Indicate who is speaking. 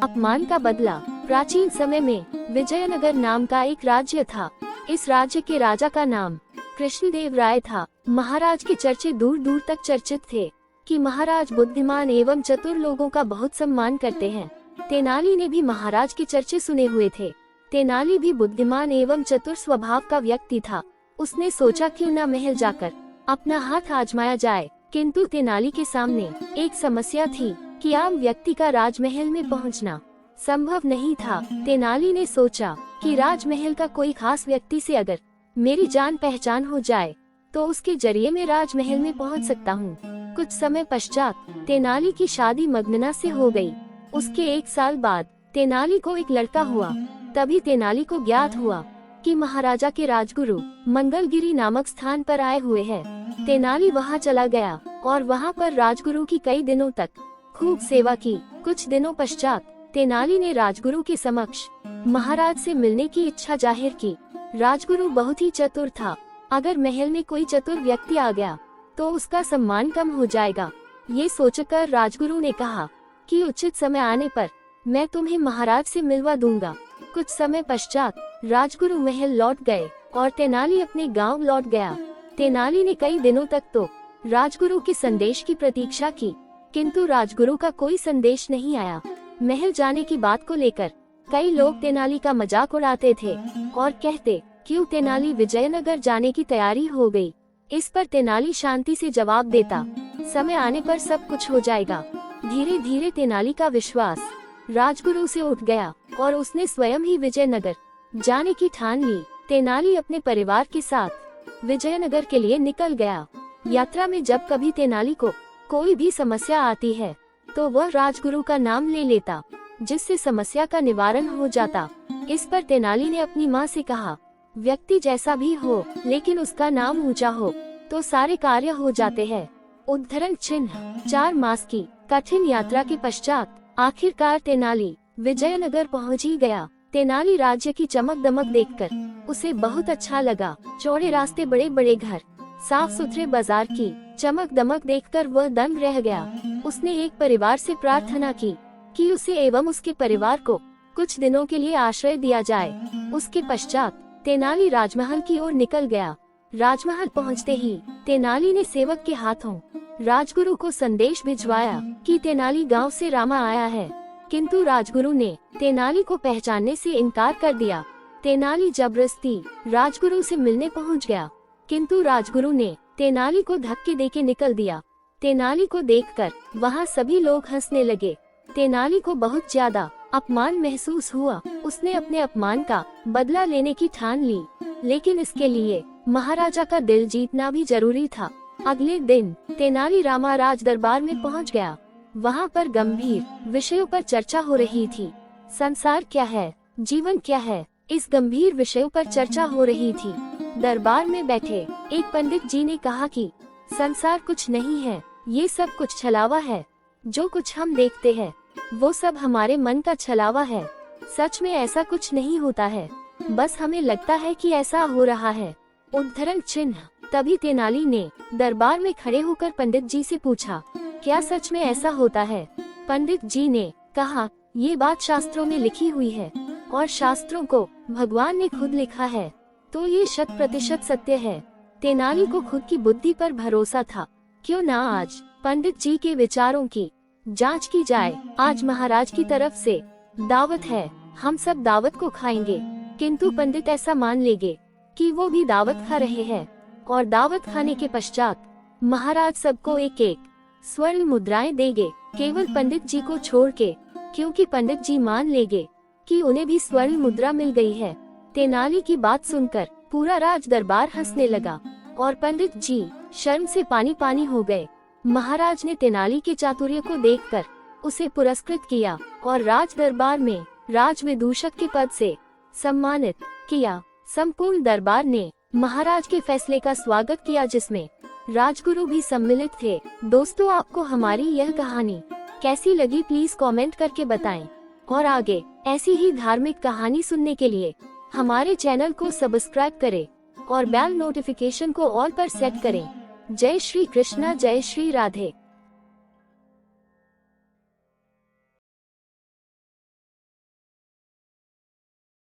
Speaker 1: अपमान का बदला। प्राचीन समय में विजयनगर नाम का एक राज्य था। इस राज्य के राजा का नाम कृष्णदेव राय था। महाराज के चर्चे दूर दूर तक चर्चित थे कि महाराज बुद्धिमान एवं चतुर लोगों का बहुत सम्मान करते हैं। तेनाली ने भी महाराज के चर्चे सुने हुए थे। तेनाली भी बुद्धिमान एवं चतुर स्वभाव का व्यक्ति था। उसने सोचा क्यों न महल जाकर अपना हाथ आजमाया जाए, किंतु तेनाली के सामने एक समस्या थी कि आम व्यक्ति का राजमहल में पहुंचना संभव नहीं था। तेनाली ने सोचा कि राजमहल का कोई खास व्यक्ति से अगर मेरी जान पहचान हो जाए तो उसके जरिए मैं राजमहल में पहुंच सकता हूं। कुछ समय पश्चात तेनाली की शादी मग्नना से हो गई। उसके 1 साल बाद तेनाली को एक लड़का हुआ। तभी तेनाली को ज्ञात हुआ कि महाराजा के राजगुरु मंगलगिरी नामक स्थान पर आए हुए हैं। तेनाली वहां चला गया और वहां पर राजगुरु की कई दिनों तक खूब सेवा की। कुछ दिनों पश्चात तेनाली ने राजगुरु के समक्ष महाराज से मिलने की इच्छा जाहिर की। राजगुरु बहुत ही चतुर था। अगर महल में कोई चतुर व्यक्ति आ गया तो उसका सम्मान कम हो जाएगा। ये सोचकर राजगुरु ने कहा कि उचित समय आने पर मैं तुम्हें महाराज से मिलवा दूंगा। कुछ समय पश्चात राजगुरु महल लौट गए और तेनाली अपने गांव लौट गया। तेनाली ने कई दिनों तक तो राजगुरु के संदेश की प्रतीक्षा की, किंतु राजगुरु का कोई संदेश नहीं आया। महल जाने की बात को लेकर कई लोग तेनाली का मजाक उड़ाते थे और कहते क्यों तेनाली विजयनगर जाने की तैयारी हो गई। इस पर तेनाली शांति से जवाब देता, समय आने पर सब कुछ हो जाएगा। धीरे धीरे तेनाली का विश्वास राजगुरु से उठ गया और उसने स्वयं ही विजयनगर जाने की ठान ली। तेनाली अपने परिवार के साथ विजयनगर के लिए निकल गया। यात्रा में जब कभी तेनाली को कोई भी समस्या आती है तो वह राजगुरु का नाम ले लेता, जिससे समस्या का निवारण हो जाता। इस पर तेनाली ने अपनी माँ से कहा, व्यक्ति जैसा भी हो लेकिन उसका नाम ऊंचा हो तो सारे कार्य हो जाते हैं। उद्धरण चिन्ह। 4 मास की कठिन यात्रा के पश्चात आखिरकार तेनाली विजयनगर पहुंच ही गया। तेनाली राज्य की चमक दमक देखकर उसे बहुत अच्छा लगा। चौड़े रास्ते, बड़े बड़े घर, साफ सुथरे बाजार की चमक दमक देखकर वह दंग रह गया। उसने एक परिवार से प्रार्थना की कि उसे एवं उसके परिवार को कुछ दिनों के लिए आश्रय दिया जाए। उसके पश्चात तेनाली राजमहल की ओर निकल गया। राजमहल पहुंचते ही तेनाली ने सेवक के हाथों राजगुरु को संदेश भिजवाया कि तेनाली गांव से रामा आया है, किंतु राजगुरु ने तेनाली को पहचानने से इनकार कर दिया। तेनाली जबरदस्ती राजगुरु से मिलने पहुंच गया, किंतु राजगुरु ने तेनाली को धक्के देके निकल दिया। तेनाली को देखकर वहां सभी लोग हंसने लगे। तेनाली को बहुत ज्यादा अपमान महसूस हुआ। उसने अपने अपमान का बदला लेने की ठान ली, लेकिन इसके लिए महाराजा का दिल जीतना भी जरूरी था। अगले दिन तेनाली रामा राज दरबार में पहुंच गया। वहां पर गंभीर विषयों पर चर्चा हो रही थी। संसार क्या है, जीवन क्या है, इस गंभीर विषयों पर चर्चा हो रही थी। दरबार में बैठे एक पंडित जी ने कहा कि संसार कुछ नहीं है, ये सब कुछ छलावा है। जो कुछ हम देखते हैं वो सब हमारे मन का छलावा है। सच में ऐसा कुछ नहीं होता है, बस हमें लगता है कि ऐसा हो रहा है। उद्धरण चिन्ह। तभी तेनाली ने दरबार में खड़े होकर पंडित जी से पूछा, क्या सच में ऐसा होता है? पंडित जी ने कहा, ये बात शास्त्रों में लिखी हुई है और शास्त्रों को भगवान ने खुद लिखा है, तो ये 100% सत्य है। तेनाली को खुद की बुद्धि पर भरोसा था। क्यों ना आज पंडित जी के विचारों की जांच की जाए। आज महाराज की तरफ से दावत है, हम सब दावत को खाएंगे, किंतु पंडित ऐसा मान लेंगे कि वो भी दावत खा रहे हैं और दावत खाने के पश्चात महाराज सबको एक एक स्वर्ण मुद्राएं देंगे, केवल पंडित जी को छोड़ के, क्योंकि पंडित जी मान लेंगे कि उन्हें भी स्वर्ण मुद्रा मिल गई है। तेनाली की बात सुनकर पूरा राज दरबार हंसने लगा और पंडित जी शर्म से पानी पानी हो गए। महाराज ने तेनाली के चातुर्य को देखकर उसे पुरस्कृत किया और राज दरबार में राजविदूषक के पद से सम्मानित किया। संपूर्ण दरबार ने महाराज के फैसले का स्वागत किया, जिसमें राजगुरु भी सम्मिलित थे। दोस्तों, आपको हमारी यह कहानी कैसी लगी प्लीज कमेंट करके बताएं और आगे ऐसी ही धार्मिक कहानी सुनने के लिए हमारे चैनल को सब्सक्राइब करें और बेल नोटिफिकेशन को ऑल पर सेट करें। जय श्री कृष्णा, जय श्री राधे।